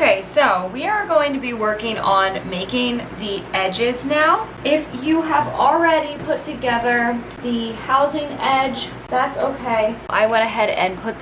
Okay, so we are going to be working on making the edges now. If you have already put together the housing edge, that's okay. I went ahead and put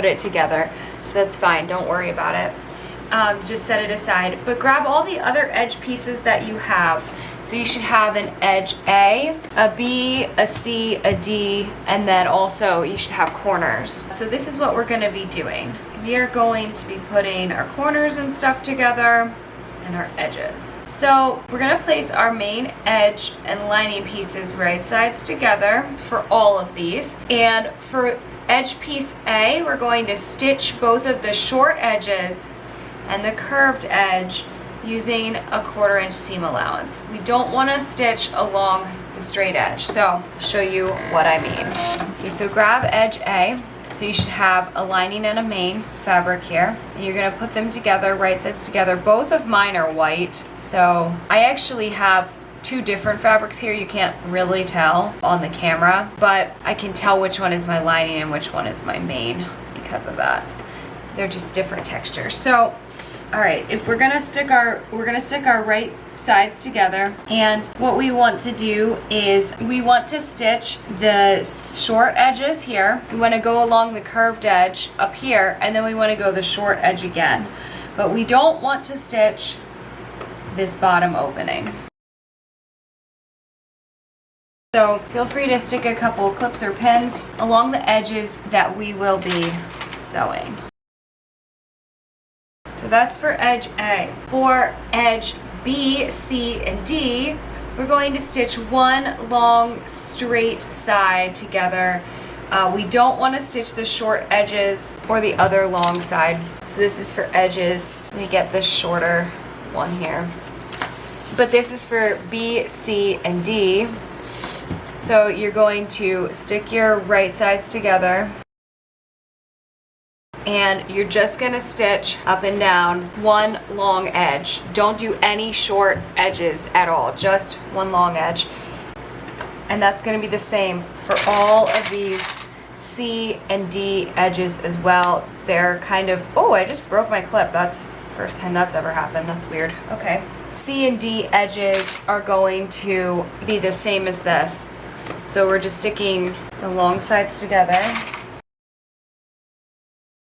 it together, so that's fine. Don't worry about it. Just set it aside. But grab all the other edge pieces that you have. So you should have an edge A, B, a C, a D, and then also you should have corners. So this is what we're going to be doing. We are going to be putting our corners and stuff together and our edges. So we're going to place our main edge and lining pieces right sides together for all of these. And for edge piece A, we're going to stitch both of the short edges and the curved edge using a 1/4 inch seam allowance. We don't want to stitch along the straight edge. So I'll show you what I mean. Okay, so grab edge A. So you should have a lining and a main fabric here. And you're gonna put them together, right sides together. Both of mine are white. So I actually have two different fabrics here. You can't really tell on the camera, but I can tell which one is my lining and which one is my main because of that. They're just different textures. So, all right, if we're gonna stick our right sides together, and what we want to do is we want to stitch the short edges here. We want to go along the curved edge up here, and then we want to go the short edge again. But we don't want to stitch this bottom opening. So feel free to stick a couple clips or pins along the edges that we will be sewing. So that's for edge A. For edge B, C, and D, we're going to stitch one long straight side together. We don't want to stitch the short edges or the other long side. So this is for edges. Let me get this shorter one here. But this is for B, C, and D. So you're going to stick your right sides together, and you're just gonna stitch up and down one long edge. Don't do any short edges at all, just one long edge. And that's gonna be the same for all of these C and D edges as well. They're kind of, oh, I just broke my clip. That's the first time that's ever happened. That's weird. Okay. C and D edges are going to be the same as this. So we're just sticking the long sides together.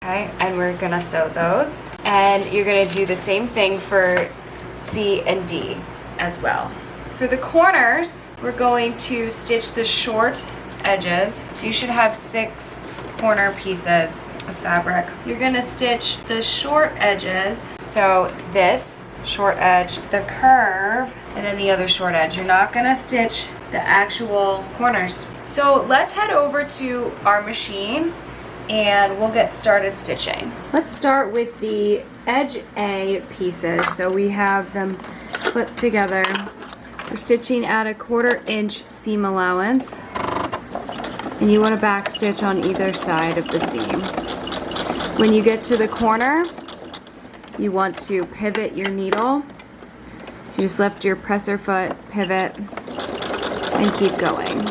Okay, and we're gonna sew those. And you're gonna do the same thing for C and D as well. For the corners, we're going to stitch the short edges. So you should have 6 corner pieces of fabric. You're gonna stitch the short edges. So this short edge, the curve, and then the other short edge. You're not gonna stitch the actual corners. So let's head over to our machine and we'll get started stitching. Let's start with the edge A pieces. So we have them clipped together. We're stitching at a 1/4 inch seam allowance, and you want to back stitch on either side of the seam. When you get to the corner, you want to pivot your needle. So you just lift your presser foot, pivot, and keep going.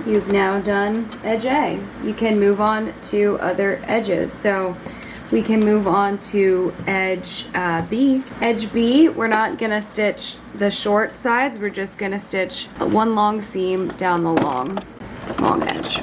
You've now done edge A. You can move on to other edges. So we can move on to edge B. Edge B, we're not gonna stitch the short sides. We're just gonna stitch one long seam down the long edge.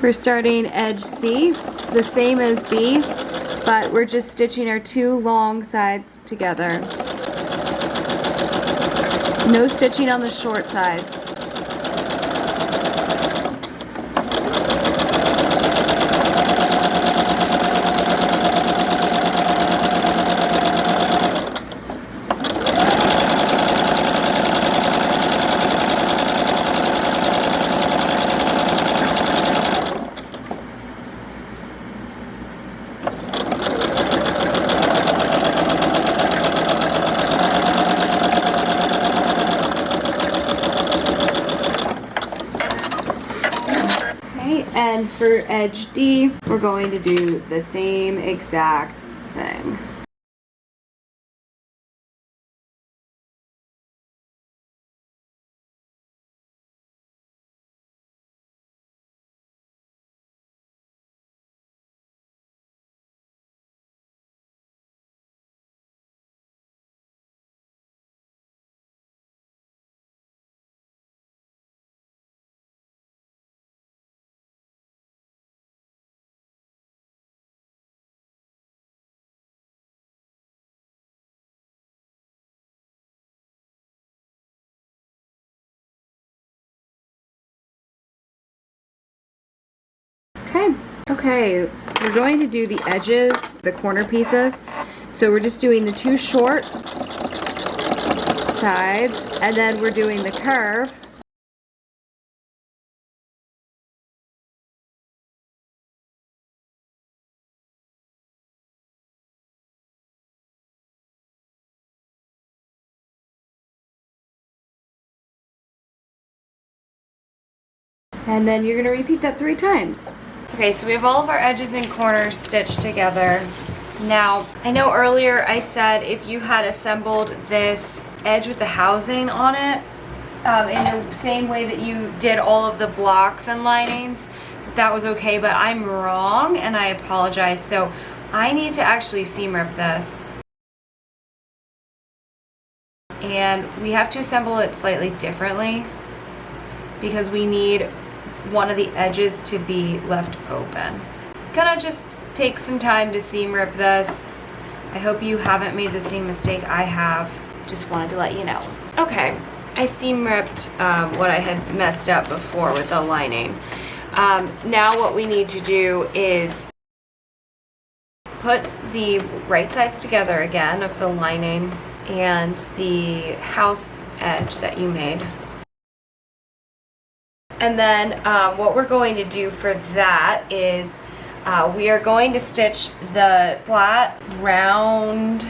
We're starting edge C. It's the same as B, but we're just stitching our 2 long sides together. No stitching on the short sides. then for edge D, we're going to do the same exact thing. Okay, we're going to do the edges, the corner pieces. So we're just doing the two short sides, and then we're doing the curve. And then you're gonna repeat that 3 times. Okay, so we have all of our edges and corners stitched together. Now, I know earlier I said if you had assembled this edge with the housing on it, in the same way that you did all of the blocks and linings, that was okay, but I'm wrong and I apologize. So I need to actually seam rip this. And we have to assemble it slightly differently because we need one of the edges to be left open. Gonna just take some time to seam rip this. I hope you haven't made the same mistake I have. Just wanted to let you know. Okay, I seam ripped what I had messed up before with the lining. Now what we need to do is put the right sides together again of the lining and the house edge that you made. And then what we're going to do for that is we are going to stitch the flat round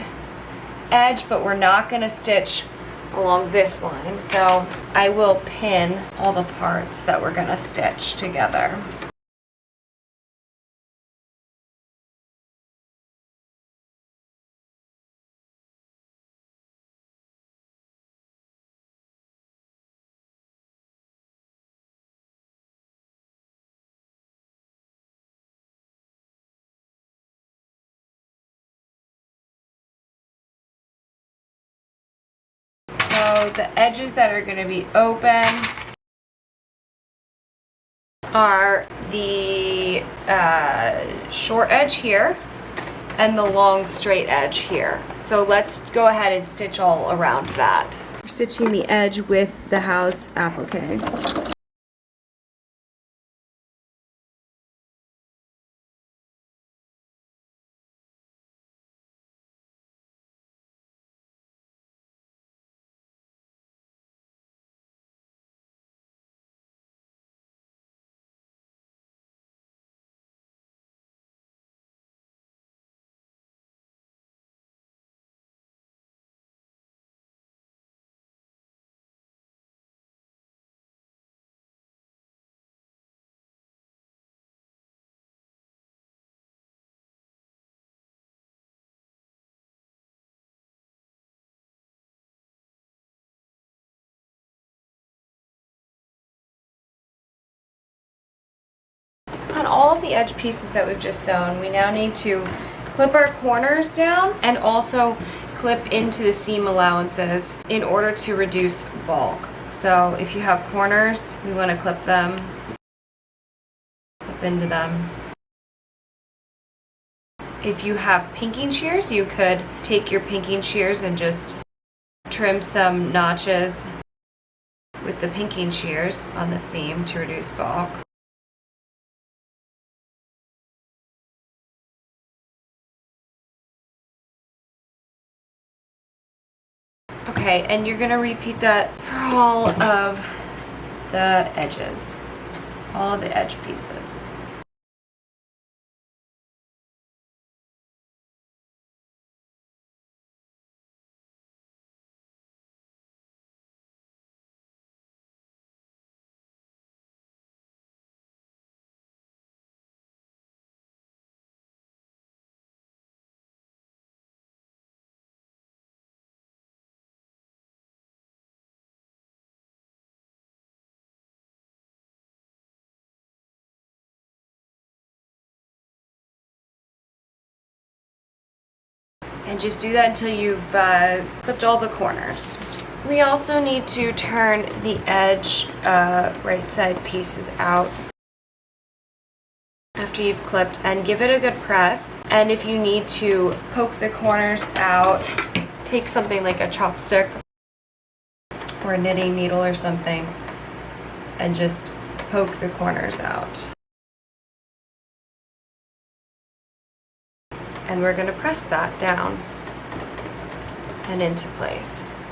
edge, but we're not going to stitch along this line. So I will pin all the parts that we're going to stitch together. So the edges that are going to be open are the short edge here and the long straight edge here. So let's go ahead and stitch all around that. We're stitching the edge with the house applique. On all of the edge pieces that we've just sewn, we now need to clip our corners down and also clip into the seam allowances in order to reduce bulk. So if you have corners, we want to clip them, clip into them. If you have pinking shears, you could take your pinking shears and just trim some notches with the pinking shears on the seam to reduce bulk. Okay, and you're gonna repeat that for all of the edges, all of the edge pieces. And just do that until you've clipped all the corners. We also need to turn the edge right side pieces out after you've clipped and give it a good press. And if you need to poke the corners out, take something like a chopstick or a knitting needle or something and just poke the corners out. And we're going to press that down and into place.